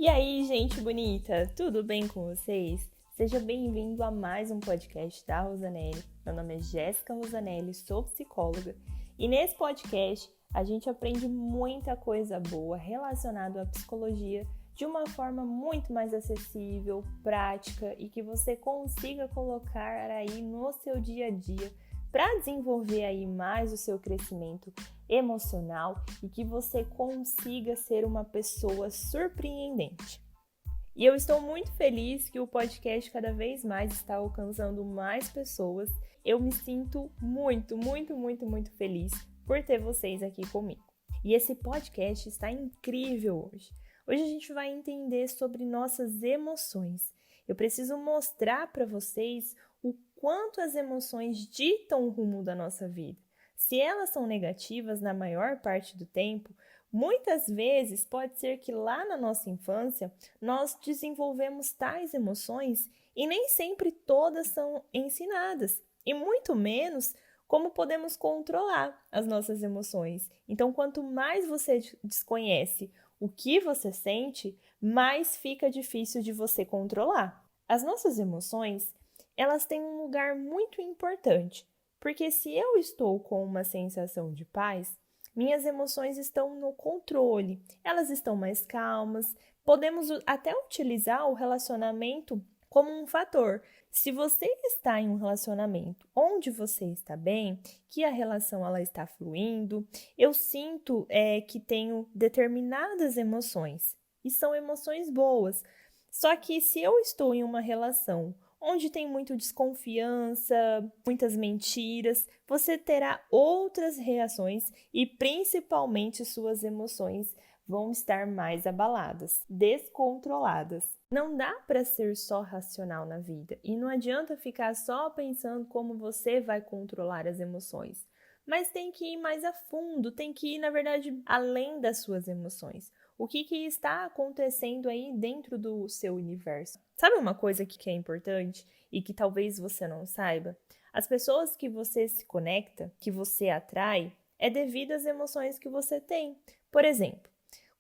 E aí, gente bonita, tudo bem com vocês? Seja bem-vindo a mais um podcast da Rosanelli. Meu nome é Jéssica Rosanelli, sou psicóloga e nesse podcast a gente aprende muita coisa boa relacionada à psicologia de uma forma muito mais acessível, prática e que você consiga colocar aí no seu dia a dia para desenvolver aí mais o seu crescimento emocional e que você consiga ser uma pessoa surpreendente. E eu estou muito feliz que o podcast cada vez mais está alcançando mais pessoas. Eu me sinto muito feliz por ter vocês aqui comigo. E esse podcast está incrível hoje. Hoje a gente vai entender sobre nossas emoções. Eu preciso mostrar para vocês o quanto as emoções ditam o rumo da nossa vida. Se elas são negativas na maior parte do tempo, muitas vezes pode ser que lá na nossa infância nós desenvolvemos tais emoções e nem sempre todas são ensinadas, e muito menos como podemos controlar as nossas emoções. Então, quanto mais você desconhece o que você sente, mais fica difícil de você controlar. As nossas emoções, elas têm um lugar muito importante, porque se eu estou com uma sensação de paz, minhas emoções estão no controle, elas estão mais calmas. Podemos até utilizar o relacionamento como um fator. Se você está em um relacionamento onde você está bem, que a relação ela está fluindo, eu sinto que tenho determinadas emoções e são emoções boas. Só que se eu estou em uma relação onde tem muita desconfiança, muitas mentiras, você terá outras reações e principalmente suas emoções vão estar mais abaladas, descontroladas. Não dá para ser só racional na vida e não adianta ficar só pensando como você vai controlar as emoções. Mas tem que ir mais a fundo, tem que ir, na verdade, além das suas emoções. O que está acontecendo aí dentro do seu universo? Sabe uma coisa que é importante e que talvez você não saiba? As pessoas que você se conecta, que você atrai, é devido às emoções que você tem. Por exemplo,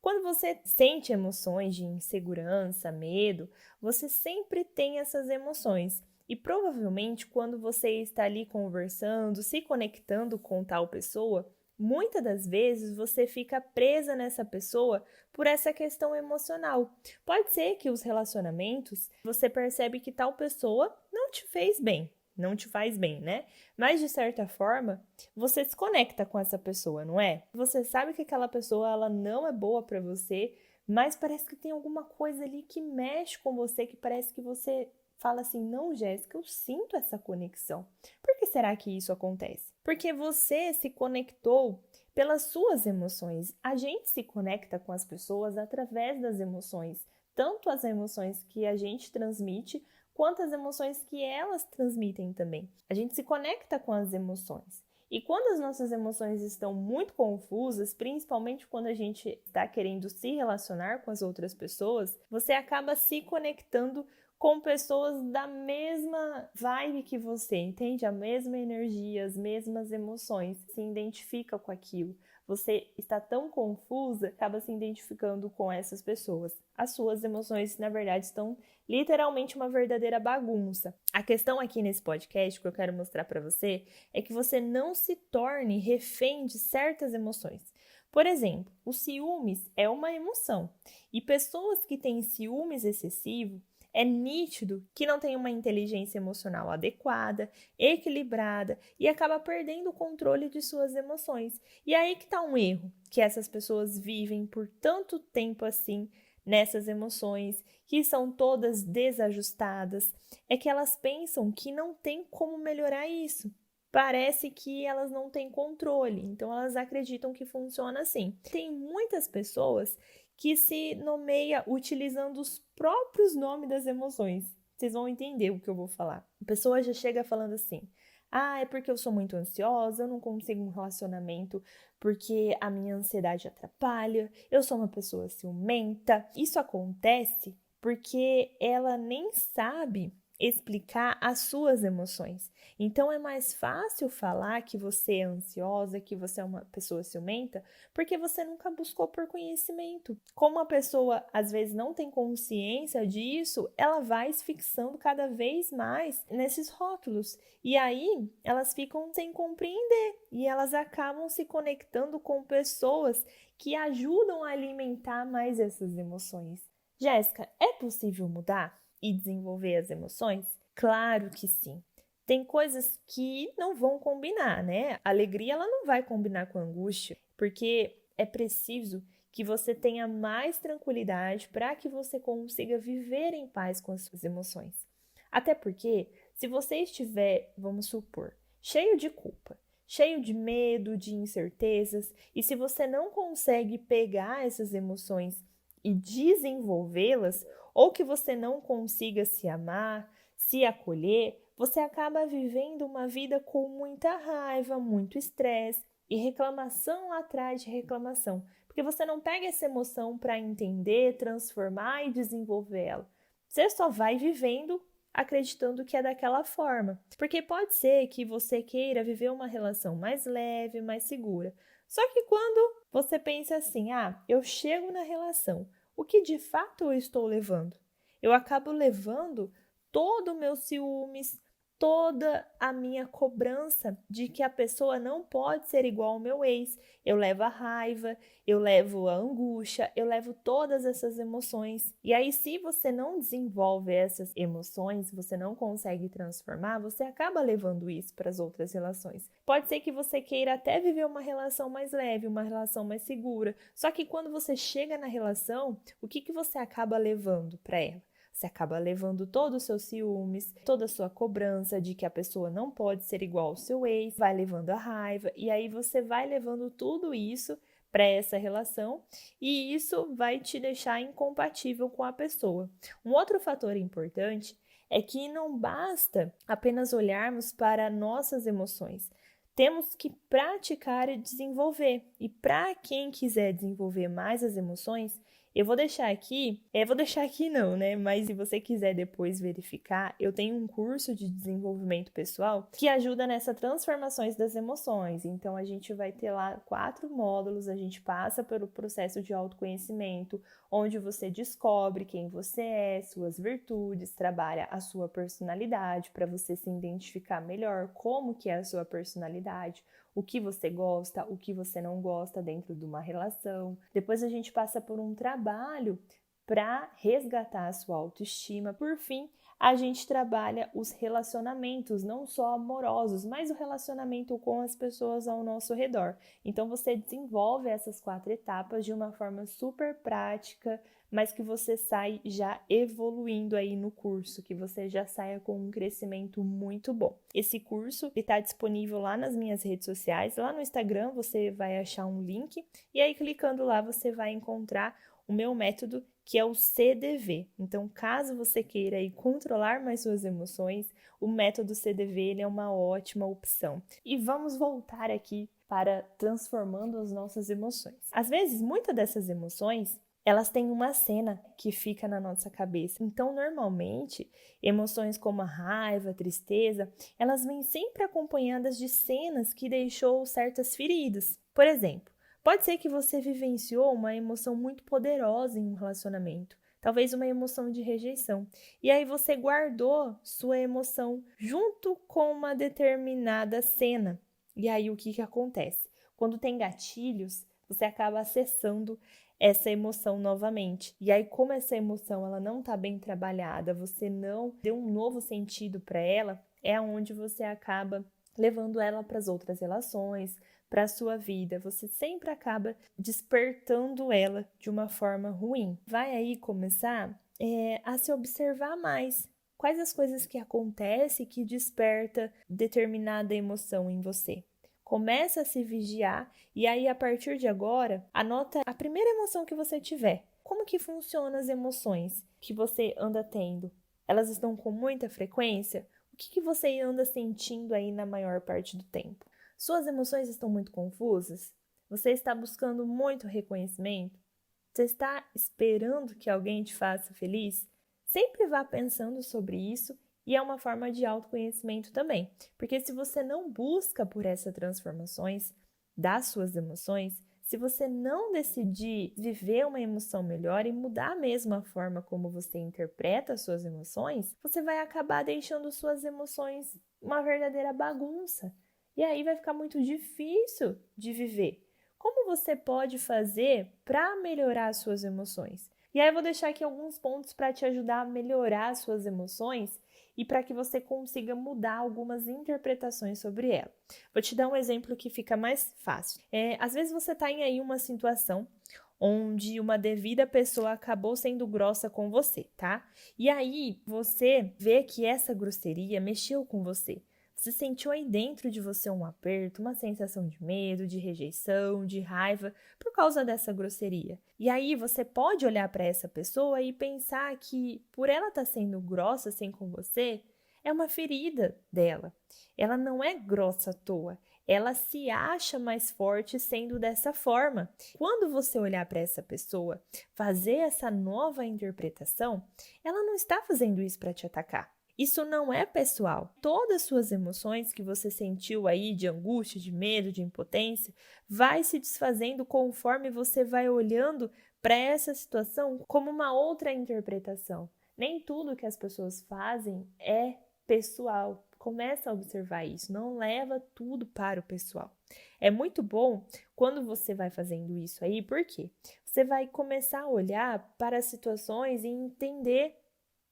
quando você sente emoções de insegurança, medo, você sempre tem essas emoções. E provavelmente quando você está ali conversando, se conectando com tal pessoa, muitas das vezes você fica presa nessa pessoa por essa questão emocional. Pode ser que os relacionamentos, você percebe que tal pessoa não te fez bem, não te faz bem, né? Mas de certa forma, você se conecta com essa pessoa, não é? Você sabe que aquela pessoa ela não é boa para você, mas parece que tem alguma coisa ali que mexe com você, que parece que você fala assim, não, Jéssica, eu sinto essa conexão. Por que será que isso acontece? Porque você se conectou pelas suas emoções. A gente se conecta com as pessoas através das emoções, tanto as emoções que a gente transmite, quanto as emoções que elas transmitem também. A gente se conecta com as emoções. E quando as nossas emoções estão muito confusas, principalmente quando a gente está querendo se relacionar com as outras pessoas, você acaba se conectando com pessoas da mesma vibe que você, entende? A mesma energia, as mesmas emoções, se identifica com aquilo. Você está tão confusa, acaba se identificando com essas pessoas. As suas emoções, na verdade, estão literalmente uma verdadeira bagunça. A questão aqui nesse podcast que eu quero mostrar para você é que você não se torne refém de certas emoções. Por exemplo, o ciúmes é uma emoção e pessoas que têm ciúmes excessivo é nítido que não tem uma inteligência emocional adequada, equilibrada e acaba perdendo o controle de suas emoções. E aí que está um erro, que essas pessoas vivem por tanto tempo assim nessas emoções, que são todas desajustadas, é que elas pensam que não tem como melhorar isso. Parece que elas não têm controle, então elas acreditam que funciona assim. Tem muitas pessoas que se nomeia utilizando os próprios nomes das emoções. Vocês vão entender o que eu vou falar. A pessoa já chega falando assim: é porque eu sou muito ansiosa, eu não consigo um relacionamento porque a minha ansiedade atrapalha, eu sou uma pessoa ciumenta. Isso acontece porque ela nem sabe explicar as suas emoções. Então é mais fácil falar que você é ansiosa, que você é uma pessoa ciumenta, porque você nunca buscou por conhecimento. Como a pessoa às vezes não tem consciência disso, ela vai se fixando cada vez mais nesses rótulos. E aí elas ficam sem compreender e elas acabam se conectando com pessoas que ajudam a alimentar mais essas emoções. Jéssica, é possível mudar e desenvolver as emoções? Claro que sim. Tem coisas que não vão combinar, né? A alegria ela não vai combinar com a angústia, porque é preciso que você tenha mais tranquilidade para que você consiga viver em paz com as suas emoções. Até porque, se você estiver, vamos supor, cheio de culpa, cheio de medo, de incertezas, e se você não consegue pegar essas emoções e desenvolvê-las, ou que você não consiga se amar, se acolher, você acaba vivendo uma vida com muita raiva, muito estresse e reclamação atrás de reclamação, porque você não pega essa emoção para entender, transformar e desenvolver ela. Você só vai vivendo acreditando que é daquela forma, porque pode ser que você queira viver uma relação mais leve, mais segura. Só que quando você pensa assim, eu chego na relação, o que de fato eu estou levando? Eu acabo levando todo o meu ciúmes, toda a minha cobrança de que a pessoa não pode ser igual ao meu ex. Eu levo a raiva, eu levo a angústia, eu levo todas essas emoções. E aí, se você não desenvolve essas emoções, você não consegue transformar, você acaba levando isso para as outras relações. Pode ser que você queira até viver uma relação mais leve, uma relação mais segura. Só que quando você chega na relação, o que você acaba levando para ela? Você acaba levando todos os seus ciúmes, toda a sua cobrança de que a pessoa não pode ser igual ao seu ex, vai levando a raiva, e aí você vai levando tudo isso para essa relação e isso vai te deixar incompatível com a pessoa. Um outro fator importante é que não basta apenas olharmos para nossas emoções. Temos que praticar e desenvolver. E para quem quiser desenvolver mais as emoções, eu vou deixar aqui não, né? Mas se você quiser depois verificar, eu tenho um curso de desenvolvimento pessoal que ajuda nessas transformações das emoções. Então, a gente vai ter lá 4 módulos, a gente passa pelo processo de autoconhecimento, onde você descobre quem você é, suas virtudes, trabalha a sua personalidade para você se identificar melhor, como que é a sua personalidade, o que você gosta, o que você não gosta dentro de uma relação. Depois a gente passa por um trabalho para resgatar a sua autoestima. Por fim, a gente trabalha os relacionamentos, não só amorosos, mas o relacionamento com as pessoas ao nosso redor. Então você desenvolve essas 4 etapas de uma forma super prática, mas que você sai já evoluindo aí no curso, que você já saia com um crescimento muito bom. Esse curso está disponível lá nas minhas redes sociais, lá no Instagram você vai achar um link, e aí clicando lá você vai encontrar o meu método, que é o CDV. Então, caso você queira aí controlar mais suas emoções, o método CDV ele é uma ótima opção. E vamos voltar aqui para transformando as nossas emoções. Às vezes, muitas dessas emoções elas têm uma cena que fica na nossa cabeça. Então, normalmente, emoções como a raiva, a tristeza, elas vêm sempre acompanhadas de cenas que deixou certas feridas. Por exemplo, pode ser que você vivenciou uma emoção muito poderosa em um relacionamento, talvez uma emoção de rejeição, e aí você guardou sua emoção junto com uma determinada cena. E aí o que acontece? Quando tem gatilhos, você acaba acessando essa emoção novamente. E aí, como essa emoção ela não está bem trabalhada, você não deu um novo sentido para ela, é onde você acaba levando ela para as outras relações, para a sua vida. Você sempre acaba despertando ela de uma forma ruim. Vai aí começar a se observar mais. Quais as coisas que acontecem que desperta determinada emoção em você? Começa a se vigiar e aí, a partir de agora, anota a primeira emoção que você tiver. Como que funcionam as emoções que você anda tendo? Elas estão com muita frequência? O que você anda sentindo aí na maior parte do tempo? Suas emoções estão muito confusas? Você está buscando muito reconhecimento? Você está esperando que alguém te faça feliz? Sempre vá pensando sobre isso E é uma forma de autoconhecimento também, porque se você não busca por essas transformações das suas emoções, se você não decidir viver uma emoção melhor e mudar mesmo a forma como você interpreta as suas emoções, você vai acabar deixando suas emoções uma verdadeira bagunça. E aí vai ficar muito difícil de viver. Como você pode fazer para melhorar as suas emoções? E aí eu vou deixar aqui alguns pontos para te ajudar a melhorar as suas emoções e para que você consiga mudar algumas interpretações sobre ela. Vou te dar um exemplo que fica mais fácil. Às vezes você está em aí uma situação onde uma devida pessoa acabou sendo grossa com você, tá? E aí você vê que essa grosseria mexeu com você. Você sentiu aí dentro de você um aperto, uma sensação de medo, de rejeição, de raiva por causa dessa grosseria. E aí você pode olhar para essa pessoa e pensar que por ela estar sendo grossa assim com você, é uma ferida dela. Ela não é grossa à toa. Ela se acha mais forte sendo dessa forma. Quando você olhar para essa pessoa, fazer essa nova interpretação, ela não está fazendo isso para te atacar. Isso não é pessoal. Todas as suas emoções que você sentiu aí de angústia, de medo, de impotência, vai se desfazendo conforme você vai olhando para essa situação como uma outra interpretação. Nem tudo que as pessoas fazem é pessoal. Começa a observar isso, não leva tudo para o pessoal. É muito bom quando você vai fazendo isso aí, porque você vai começar a olhar para as situações e entender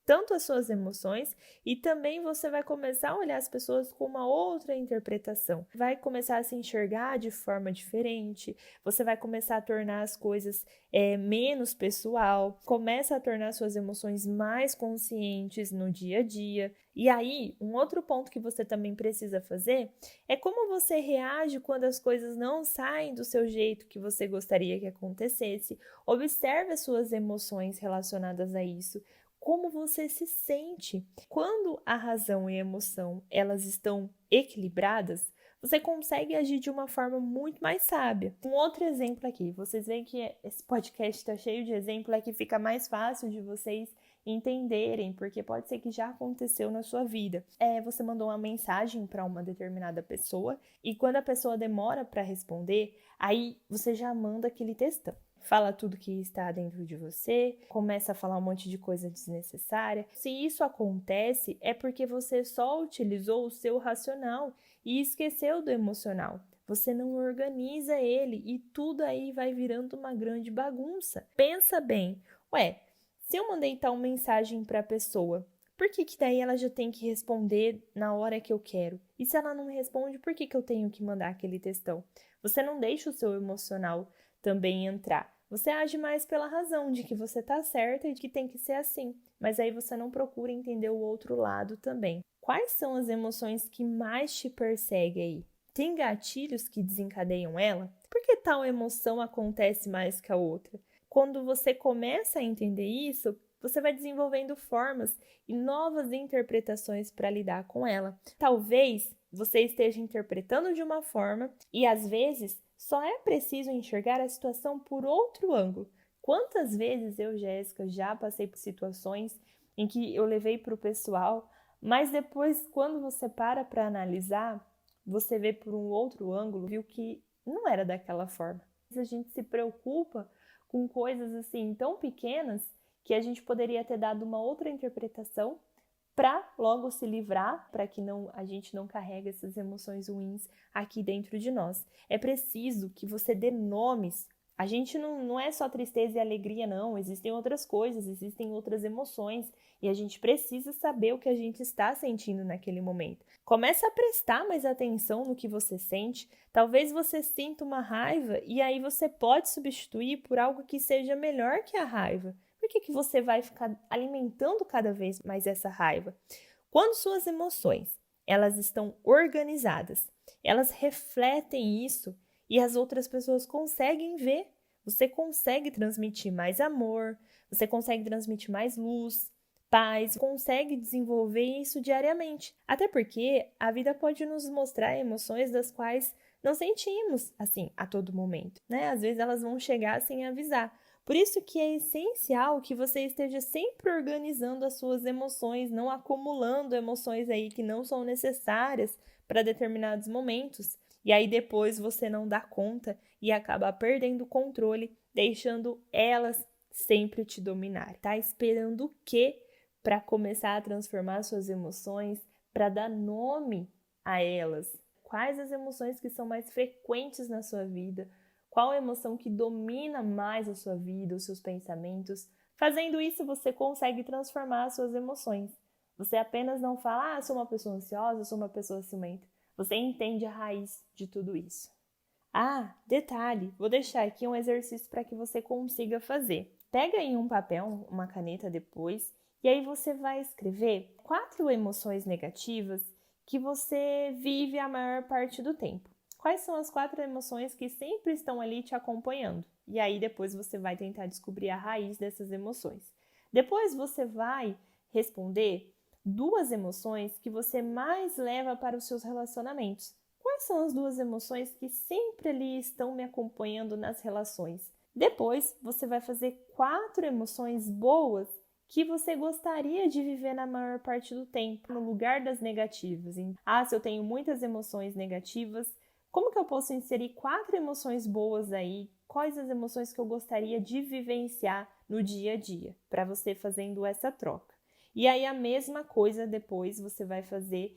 tanto as suas emoções e também você vai começar a olhar as pessoas com uma outra interpretação. Vai começar a se enxergar de forma diferente, você vai começar a tornar as coisas menos pessoal, começa a tornar suas emoções mais conscientes no dia a dia. E aí, um outro ponto que você também precisa fazer é como você reage quando as coisas não saem do seu jeito que você gostaria que acontecesse. Observe as suas emoções relacionadas a isso. Como você se sente. Quando a razão e a emoção elas estão equilibradas, você consegue agir de uma forma muito mais sábia. Um outro exemplo aqui, vocês veem que esse podcast está cheio de exemplos, é que fica mais fácil de vocês entenderem, porque pode ser que já aconteceu na sua vida. Você mandou uma mensagem para uma determinada pessoa e quando a pessoa demora para responder, aí você já manda aquele textão. Fala tudo que está dentro de você, começa a falar um monte de coisa desnecessária. Se isso acontece, é porque você só utilizou o seu racional e esqueceu do emocional. Você não organiza ele e tudo aí vai virando uma grande bagunça. Pensa bem, se eu mandei tal mensagem para a pessoa, por que daí ela já tem que responder na hora que eu quero? E se ela não responde, por que eu tenho que mandar aquele textão? Você não deixa o seu emocional também entrar. Você age mais pela razão de que você está certa e de que tem que ser assim, mas aí você não procura entender o outro lado também. Quais são as emoções que mais te perseguem aí? Tem gatilhos que desencadeiam ela? Por que tal emoção acontece mais que a outra? Quando você começa a entender isso, você vai desenvolvendo formas e novas interpretações para lidar com ela. Talvez você esteja interpretando de uma forma e às vezes só é preciso enxergar a situação por outro ângulo. Quantas vezes eu, Jéssica, já passei por situações em que eu levei para o pessoal, mas depois, quando você para analisar, você vê por um outro ângulo, viu que não era daquela forma. A gente se preocupa com coisas assim tão pequenas que a gente poderia ter dado uma outra interpretação para logo se livrar, para que a gente não carregue essas emoções ruins aqui dentro de nós. É preciso que você dê nomes. A gente não é só tristeza e alegria, não. Existem outras coisas, existem outras emoções e a gente precisa saber o que a gente está sentindo naquele momento. Começa a prestar mais atenção no que você sente. Talvez você sinta uma raiva e aí você pode substituir por algo que seja melhor que a raiva. Por que você vai ficar alimentando cada vez mais essa raiva? Quando suas emoções elas estão organizadas, elas refletem isso e as outras pessoas conseguem ver. Você consegue transmitir mais amor, você consegue transmitir mais luz, paz, consegue desenvolver isso diariamente. Até porque a vida pode nos mostrar emoções das quais não sentimos assim a todo momento, né? Às vezes elas vão chegar sem avisar. Por isso que é essencial que você esteja sempre organizando as suas emoções, não acumulando emoções aí que não são necessárias para determinados momentos. E aí depois você não dá conta e acaba perdendo o controle, deixando elas sempre te dominar. Tá esperando o quê para começar a transformar suas emoções, para dar nome a elas? Quais as emoções que são mais frequentes na sua vida? Qual a emoção que domina mais a sua vida, os seus pensamentos? Fazendo isso, você consegue transformar as suas emoções. Você apenas não fala, sou uma pessoa ansiosa, sou uma pessoa ciumenta. Você entende a raiz de tudo isso. Detalhe, vou deixar aqui um exercício para que você consiga fazer. Pega aí um papel, uma caneta depois, e aí você vai escrever 4 emoções negativas que você vive a maior parte do tempo. Quais são as 4 emoções que sempre estão ali te acompanhando? E aí depois você vai tentar descobrir a raiz dessas emoções. Depois você vai responder 2 emoções que você mais leva para os seus relacionamentos. Quais são as 2 emoções que sempre ali estão me acompanhando nas relações? Depois você vai fazer 4 emoções boas que você gostaria de viver na maior parte do tempo, no lugar das negativas. Se eu tenho muitas emoções negativas, como que eu posso inserir 4 emoções boas aí? Quais as emoções que eu gostaria de vivenciar no dia a dia? Para você fazendo essa troca. E aí a mesma coisa depois você vai fazer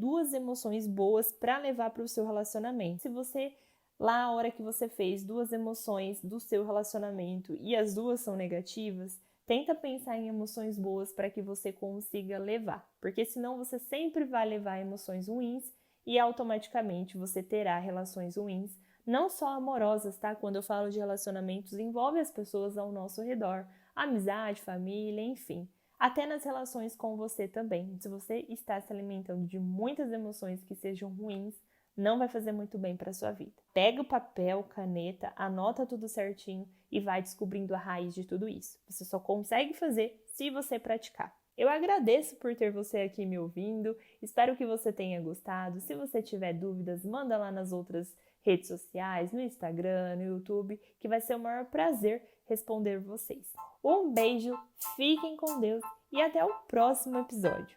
2 emoções boas para levar para o seu relacionamento. Se você, lá a hora que você fez 2 emoções do seu relacionamento e as 2 são negativas, tenta pensar em emoções boas para que você consiga levar, porque senão você sempre vai levar emoções ruins e automaticamente você terá relações ruins, não só amorosas, tá? Quando eu falo de relacionamentos, envolve as pessoas ao nosso redor, amizade, família, enfim. Até nas relações com você também. Se você está se alimentando de muitas emoções que sejam ruins, não vai fazer muito bem para a sua vida. Pega o papel, caneta, anota tudo certinho e vai descobrindo a raiz de tudo isso. Você só consegue fazer se você praticar. Eu agradeço por ter você aqui me ouvindo, espero que você tenha gostado. Se você tiver dúvidas, manda lá nas outras redes sociais, no Instagram, no YouTube, que vai ser o maior prazer responder vocês. Um beijo, fiquem com Deus e até o próximo episódio.